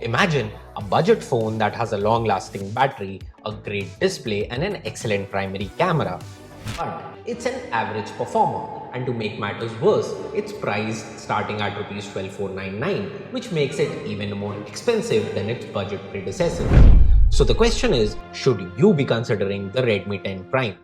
Imagine a budget phone that has a long-lasting battery, a great display and an excellent primary camera. But it's an average performer, and to make matters worse, it's priced starting at Rs 12,499, which makes it even more expensive than its budget predecessor. So the question is, should you be considering the Redmi 10 Prime?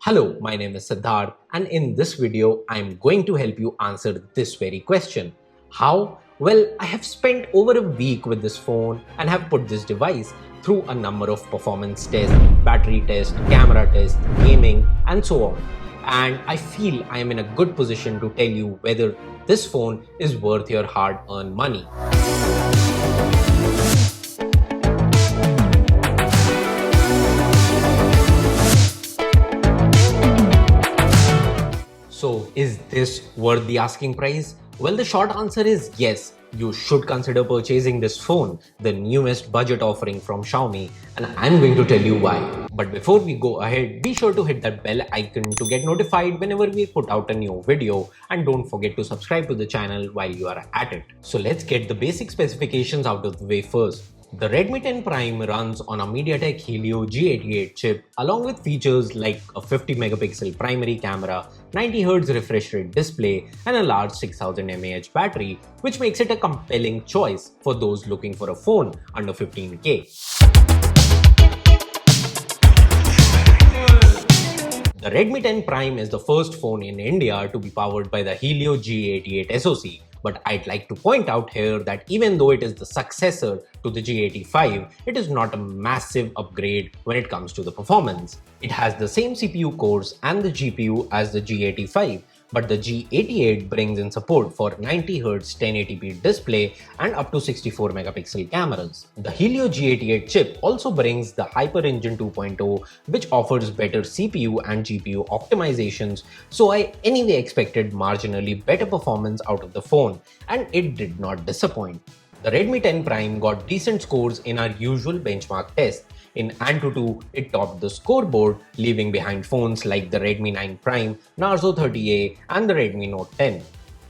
Hello, my name is Siddharth, and in this video, I'm going to help you answer this very question. How? Well, I have spent over a week with this phone and have put this device through a number of performance tests, battery tests, camera tests, gaming, and so on. And I feel I am in a good position to tell you whether this phone is worth your hard-earned money. So, is this worth the asking price? Well, the short answer is yes. You should consider purchasing this phone, the newest budget offering from Xiaomi, and I'm going to tell you why. But before we go ahead, be sure to hit that bell icon to get notified whenever we put out a new video, and don't forget to subscribe to the channel while you are at it. So let's get the basic specifications out of the way first. The Redmi 10 Prime runs on a MediaTek Helio G88 chip along with features like a 50 megapixel primary camera, 90Hz refresh rate display and a large 6000 mAh battery, which makes it a compelling choice for those looking for a phone under 15K. The Redmi 10 Prime is the first phone in India to be powered by the Helio G88 SoC. But I'd like to point out here that even though it is the successor to the G85, it is not a massive upgrade when it comes to the performance. It has the same CPU cores and the GPU as the G85, but the G88 brings in support for 90Hz 1080p display and up to 64 megapixel cameras. The Helio G88 chip also brings the Hyper Engine 2.0, which offers better CPU and GPU optimizations, so I anyway expected marginally better performance out of the phone, and it did not disappoint. The Redmi 10 Prime got decent scores in our usual benchmark test. In Antutu, it topped the scoreboard, leaving behind phones like the Redmi 9 Prime, Narzo 30A and the Redmi Note 10.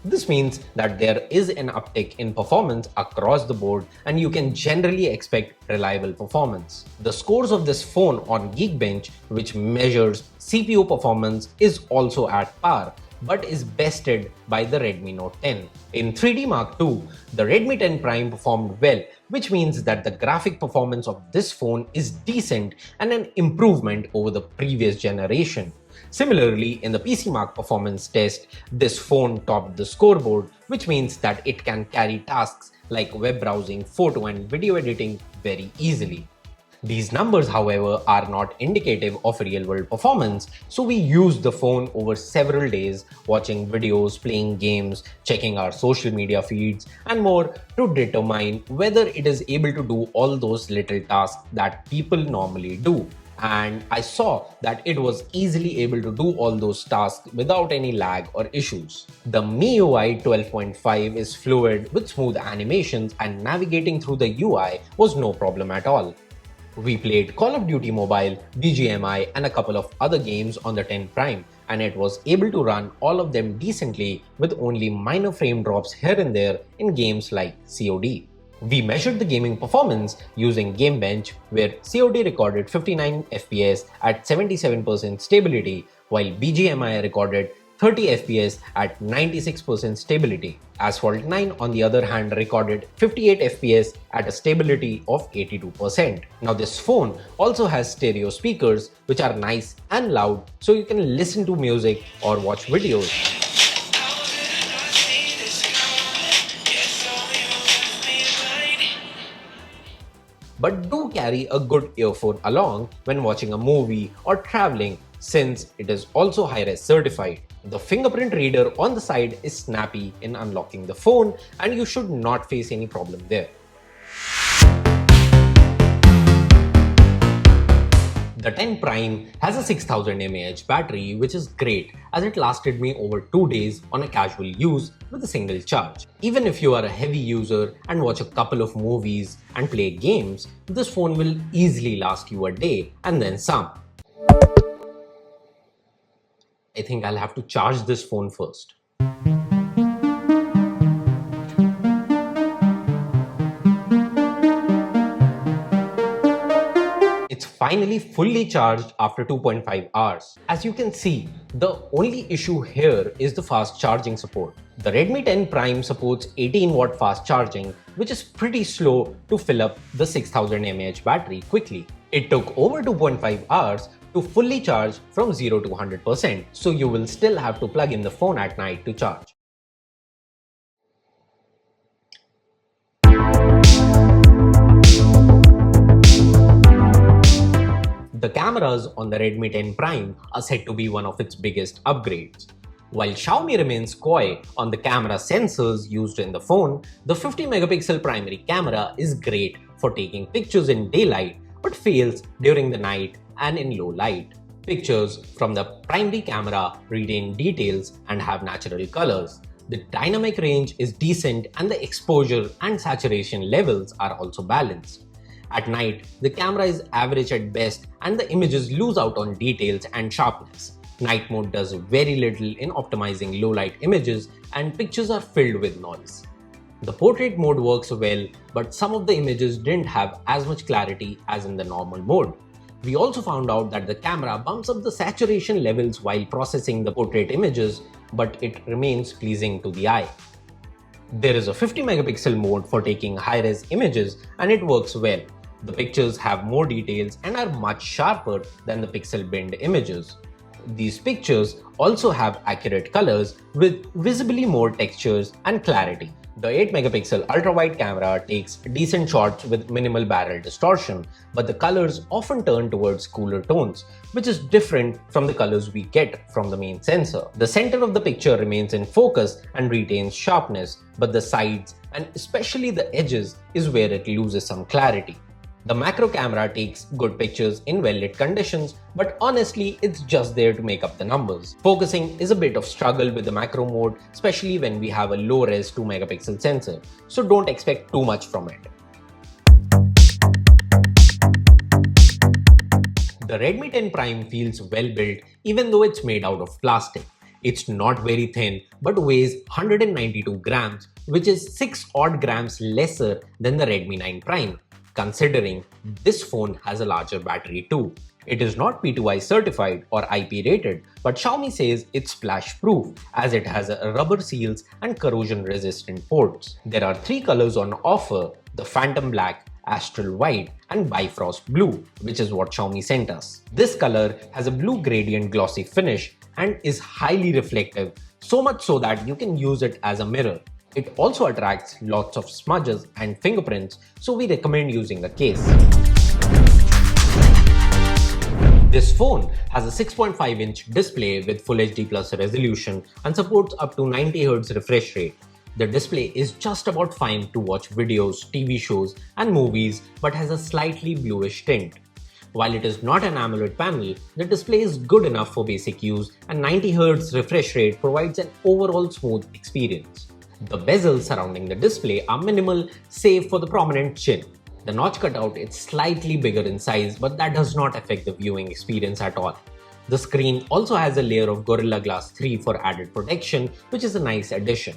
This means that there is an uptick in performance across the board and you can generally expect reliable performance. The scores of this phone on Geekbench, which measures CPU performance, is also at par, but is bested by the Redmi Note 10. In 3D Mark II, the Redmi 10 Prime performed well, which means that the graphic performance of this phone is decent and an improvement over the previous generation. Similarly, in the PC Mark performance test, this phone topped the scoreboard, which means that it can carry tasks like web browsing, photo and video editing very easily. These numbers, however, are not indicative of real-world performance, so we used the phone over several days, watching videos, playing games, checking our social media feeds, and more to determine whether it is able to do all those little tasks that people normally do. And I saw that it was easily able to do all those tasks without any lag or issues. The MIUI 12.5 is fluid with smooth animations, and navigating through the UI was no problem at all. We played Call of Duty Mobile, BGMI and a couple of other games on the 10 Prime, and it was able to run all of them decently with only minor frame drops here and there in games like COD. We measured the gaming performance using Gamebench, where COD recorded 59 FPS at 77% stability, while BGMI recorded 30 FPS at 96% stability. Asphalt 9 on the other hand recorded 58 FPS at a stability of 82%. Now this phone also has stereo speakers which are nice and loud, so you can listen to music or watch videos. But do carry a good earphone along when watching a movie or traveling, since it is also hi-res certified. The fingerprint reader on the side is snappy in unlocking the phone, and you should not face any problem there. The 10 Prime has a 6000 mAh battery, which is great as it lasted me over 2 days on a casual use with a single charge. Even if you are a heavy user and watch a couple of movies and play games, this phone will easily last you a day and then some. I think I'll have to charge this phone first. finally fully charged after 2.5 hours. As you can see, the only issue here is the fast charging support. The Redmi 10 Prime supports 18-watt fast charging, which is pretty slow to fill up the 6000 mAh battery quickly. It took over 2.5 hours to fully charge from 0 to 100%, so you will still have to plug in the phone at night to charge. The cameras on the Redmi 10 Prime are said to be one of its biggest upgrades. While Xiaomi remains coy on the camera sensors used in the phone, the 50-megapixel primary camera is great for taking pictures in daylight but fails during the night and in low light. Pictures from the primary camera retain details and have natural colors. The dynamic range is decent and the exposure and saturation levels are also balanced. At night, the camera is average at best and the images lose out on details and sharpness. Night mode does very little in optimizing low light images and pictures are filled with noise. The portrait mode works well, but some of the images didn't have as much clarity as in the normal mode. We also found out that the camera bumps up the saturation levels while processing the portrait images, but it remains pleasing to the eye. There is a 50-megapixel mode for taking high-res images and it works well. The pictures have more details and are much sharper than the pixel-binned images. These pictures also have accurate colors with visibly more textures and clarity. The 8-megapixel ultra-wide camera takes decent shots with minimal barrel distortion, but the colors often turn towards cooler tones, which is different from the colors we get from the main sensor. The center of the picture remains in focus and retains sharpness, but the sides and especially the edges is where it loses some clarity. The macro camera takes good pictures in well-lit conditions, but honestly, it's just there to make up the numbers. Focusing is a bit of struggle with the macro mode, especially when we have a low-res 2-megapixel sensor, so don't expect too much from it. The Redmi 10 Prime feels well built even though it's made out of plastic. It's not very thin but weighs 192 grams, which is 6 odd grams lesser than the Redmi 9 Prime. Considering this phone has a larger battery too. It is not P2I certified or IP rated, but Xiaomi says it's splash proof as it has rubber seals and corrosion resistant ports. There are 3 colors on offer: the Phantom Black, Astral White and Bifrost Blue, which is what Xiaomi sent us. This color has a blue gradient glossy finish and is highly reflective, so much so that you can use it as a mirror. It also attracts lots of smudges and fingerprints, so we recommend using a case. This phone has a 6.5-inch display with Full HD Plus resolution and supports up to 90Hz refresh rate. The display is just about fine to watch videos, TV shows and movies, but has a slightly bluish tint. While it is not an AMOLED panel, the display is good enough for basic use and 90Hz refresh rate provides an overall smooth experience. The bezels surrounding the display are minimal save for the prominent chin. The notch cutout is slightly bigger in size, but that does not affect the viewing experience at all. The screen also has a layer of Gorilla Glass 3 for added protection, which is a nice addition.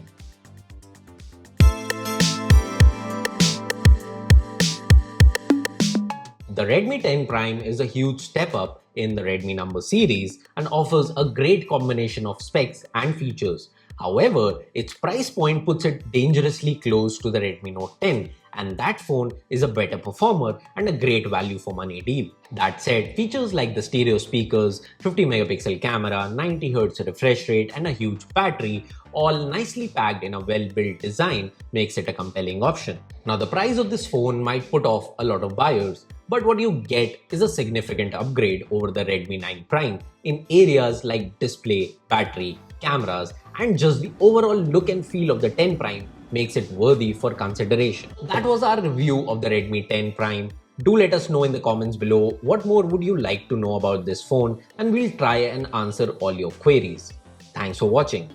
The Redmi 10 Prime is a huge step up in the Redmi number series and offers a great combination of specs and features. However, its price point puts it dangerously close to the Redmi Note 10, and that phone is a better performer and a great value for money deal. That said, features like the stereo speakers, 50-megapixel camera, 90Hz refresh rate and a huge battery, all nicely packed in a well-built design, makes it a compelling option. Now, the price of this phone might put off a lot of buyers, but what you get is a significant upgrade over the Redmi 9 Prime in areas like display, battery, cameras, and just the overall look and feel of the 10 Prime makes it worthy for consideration. That was our review of the Redmi 10 Prime. Do let us know in the comments below what more would you like to know about this phone, and we'll try and answer all your queries. Thanks for watching.